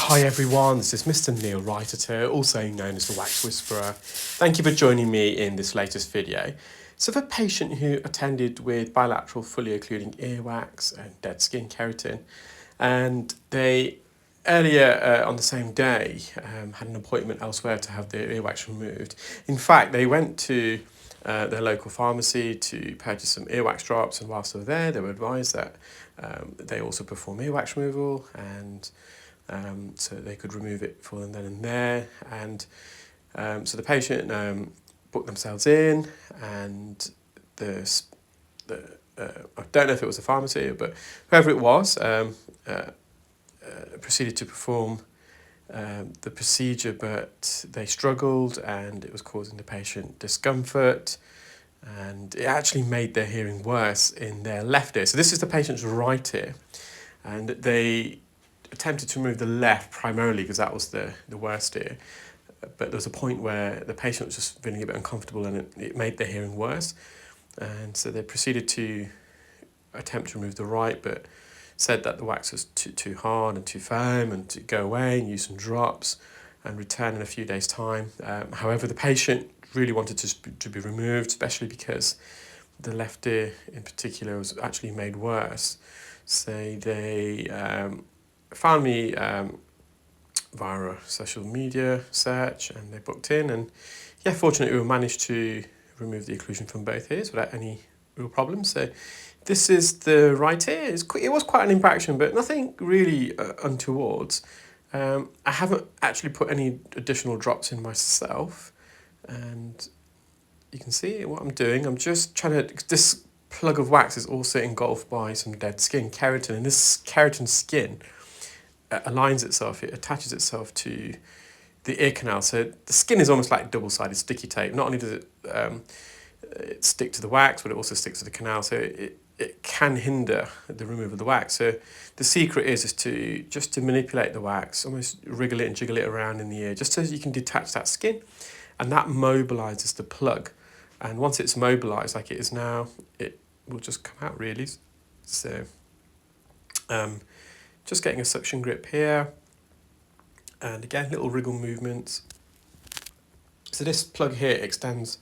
Hi everyone, this is Mr Neel Raithatha, also known as the Wax Whisperer. Thank you for joining me in this latest video. So for a patient who attended with bilateral fully occluding earwax and dead skin keratin, and they earlier on the same day had an appointment elsewhere to have their earwax removed. In fact, they went to their local pharmacy to purchase some earwax drops, and whilst they were there, they were advised that they also perform earwax removal, and so they could remove it for them then and there. And so the patient booked themselves in, and I don't know if it was a pharmacy, but whoever it was proceeded to perform the procedure, but they struggled and it was causing the patient discomfort, and it actually made their hearing worse in their left ear. So this is the patient's right ear, and they attempted to remove the left primarily because that was the worst ear. But there was a point where the patient was just feeling a bit uncomfortable and it made their hearing worse. And so they proceeded to attempt to remove the right, but said that the wax was too hard and too firm, and to go away and use some drops and return in a few days' time. However, the patient really wanted to be removed, especially because the left ear in particular was actually made worse. So they found me via a social media search, and they booked in, and yeah, fortunately we managed to remove the occlusion from both ears without any real problems. So this is the right ear. It was quite an impaction, but nothing really untoward. I haven't actually put any additional drops in myself, and you can see what I'm doing. I'm just trying to, this plug of wax is also engulfed by some dead skin, keratin, and this keratin skin aligns itself, it attaches itself to the ear canal. So the skin is almost like double-sided sticky tape. Not only does it stick to the wax, but it also sticks to the canal. So it can hinder the removal of the wax. So the secret is to manipulate the wax, almost wriggle it and jiggle it around in the ear, just so you can detach that skin, and that mobilizes the plug. And once it's mobilized like it is now, it will just come out really. So just getting a suction grip here, and again, little wriggle movements. So this plug here extends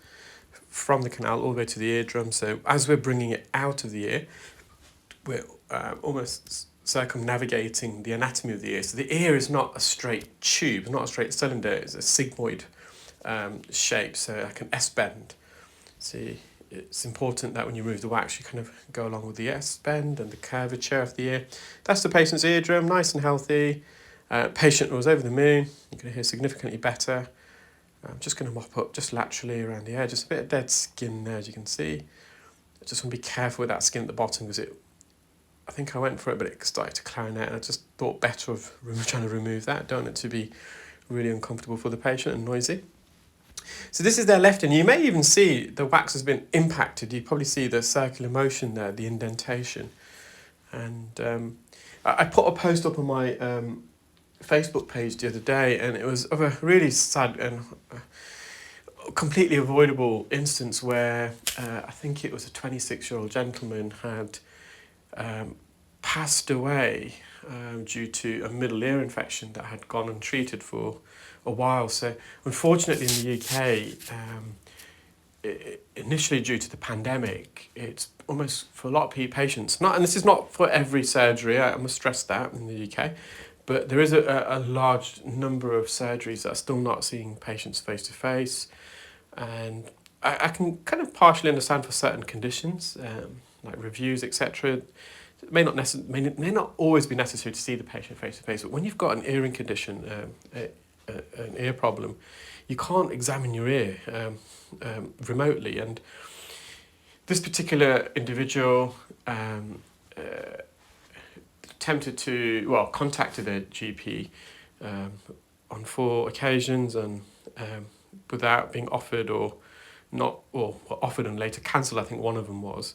from the canal all the way to the eardrum. So as we're bringing it out of the ear, we're almost circumnavigating the anatomy of the ear. So the ear is not a straight tube, not a straight cylinder, it's a sigmoid shape, so like an S-bend. See, it's important that when you remove the wax, you kind of go along with the S-bend and the curvature of the ear. That's the patient's eardrum, nice and healthy. Patient was over the moon. You can hear significantly better. I'm just going to mop up just laterally around the ear, just a bit of dead skin there, as you can see. I just want to be careful with that skin at the bottom, because I think I went for it, but it started to clarinet, and I just thought better of trying to remove that. Don't want it to be really uncomfortable for the patient and noisy. So this is their left ear, and you may even see the wax has been impacted. You probably see the circular motion there, the indentation. And I put a post up on my Facebook page the other day, and it was of a really sad and completely avoidable instance where I think it was a 26-year-old gentleman had passed away due to a middle ear infection that had gone untreated for a while. So unfortunately in the UK, initially due to the pandemic, it's almost for a lot of patients, and this is not for every surgery, I must stress that in the UK, but there is a large number of surgeries that are still not seeing patients face to face. And I can kind of partially understand for certain conditions, like reviews, etc. It may not always be necessary to see the patient face to face, but when you've got an earring condition, an ear problem, you can't examine your ear remotely. And this particular individual contacted a GP on 4 occasions, and without being offered offered and later cancelled, I think one of them was,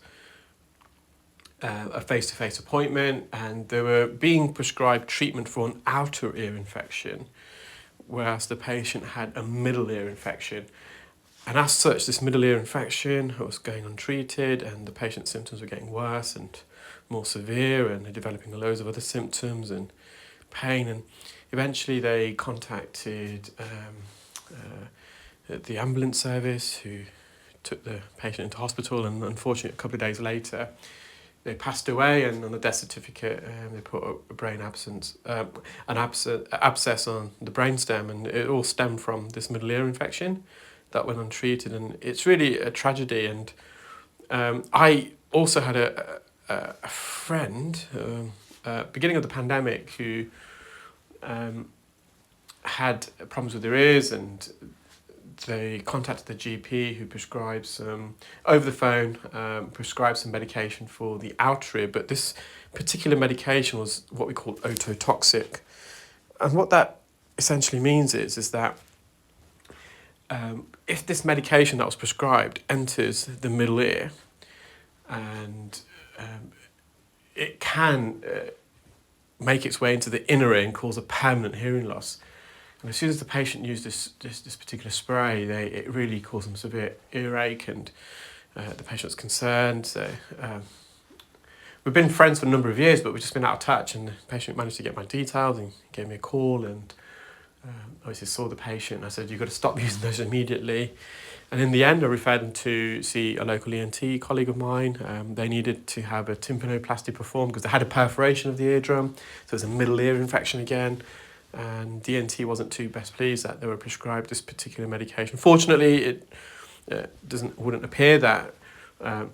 a face-to-face appointment, and they were being prescribed treatment for an outer ear infection, whereas the patient had a middle ear infection. And as such, this middle ear infection was going untreated, and the patient's symptoms were getting worse and more severe, and they're developing loads of other symptoms, and pain, and eventually they contacted the ambulance service, who took the patient into hospital, and unfortunately a couple of days later they passed away, and on the death certificate they put a brain abscess on the brainstem, and it all stemmed from this middle ear infection that went untreated, and it's really a tragedy. And I also had a friend, beginning of the pandemic, who had problems with their ears, and they contacted the GP, who prescribed some, over the phone, prescribed some medication for the outer ear, but this particular medication was what we call ototoxic. And what that essentially means is that if this medication that was prescribed enters the middle ear, and it can make its way into the inner ear and cause a permanent hearing loss. And as soon as the patient used this particular spray, it really caused them severe earache, and the patient's concerned. So we've been friends for a number of years, but we've just been out of touch, and the patient managed to get my details and gave me a call, and obviously saw the patient. I said, you've got to stop using those immediately. And in the end, I referred them to see a local ENT colleague of mine. They needed to have a tympanoplasty performed because they had a perforation of the eardrum, so it was a middle ear infection again. And the ENT wasn't too best pleased that they were prescribed this particular medication. Fortunately, it wouldn't appear that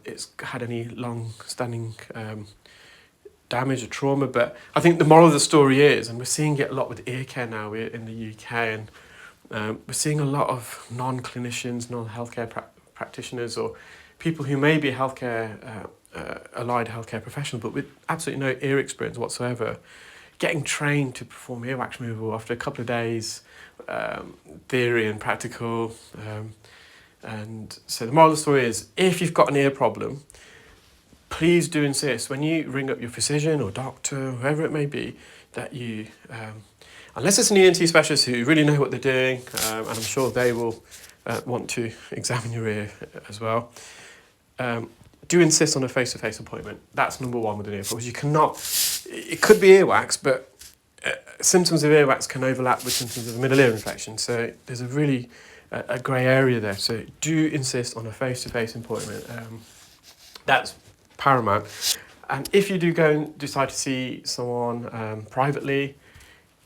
it's had any long-standing damage or trauma. But I think the moral of the story is, and we're seeing it a lot with ear care now in the UK, and we're seeing a lot of non-clinicians, non-healthcare practitioners, or people who may be allied healthcare professionals, but with absolutely no ear experience whatsoever, getting trained to perform earwax removal after a couple of days, theory and practical. And so the moral of the story is, if you've got an ear problem, please do insist when you ring up your physician or doctor, whoever it may be, that you, unless it's an ENT specialist who really know what they're doing, and I'm sure they will want to examine your ear as well, do insist on a face-to-face appointment. That's number one with an ear problem. You cannot, it could be earwax, but symptoms of earwax can overlap with symptoms of a middle ear infection. So there's a really a grey area there. So do insist on a face-to-face appointment. That's paramount. And if you do go and decide to see someone privately,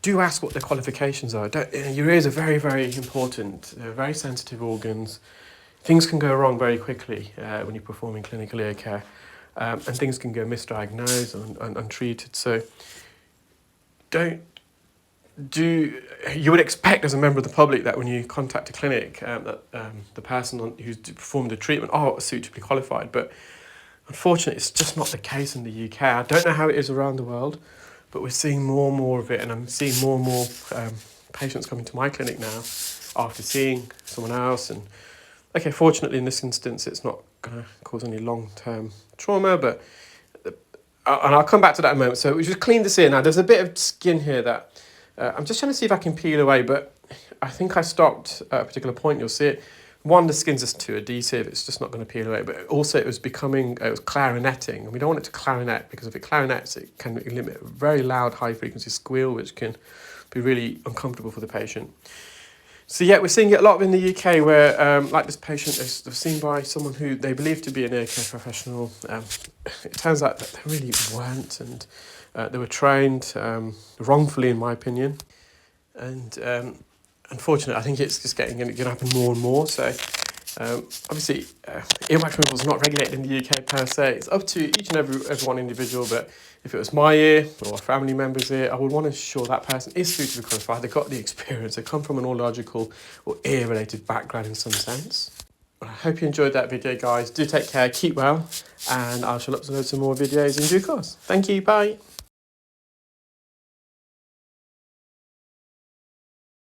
do ask what their qualifications are. Your ears are very, very important. They're very sensitive organs. Things can go wrong very quickly when you're performing clinical ear care, and things can go misdiagnosed and untreated. So you would expect as a member of the public that when you contact a clinic that the person who's performed the treatment are suitably qualified, but unfortunately it's just not the case in the UK. I don't know how it is around the world, but we're seeing more and more of it, and I'm seeing more and more patients coming to my clinic now after seeing someone else. And okay, fortunately in this instance it's not going to cause any long-term trauma, but and I'll come back to that in a moment. So we just clean this ear now. There's a bit of skin here that I'm just trying to see if I can peel away, but I think I stopped at a particular point. You'll see it. One, the skin's just too adhesive, it's just not going to peel away, but also it was clarinetting, and we don't want it to clarinet, because if it clarinets, it can emit a very loud high-frequency squeal, which can be really uncomfortable for the patient. So yeah, we're seeing it a lot in the UK where, like this patient, they're seen by someone who they believe to be an ear care professional. It turns out that they really weren't, and they were trained wrongfully, in my opinion. And unfortunately, I think it's just going to happen more and more. So obviously, earwax removal is not regulated in the UK per se. It's up to each and every one individual, but if it was my ear or a family member's ear, I would want to ensure that person is suitably qualified. They've got the experience. They come from an audiological or ear-related background in some sense. I hope you enjoyed that video, guys. Do take care, keep well, and I shall upload some more videos in due course. Thank you, bye.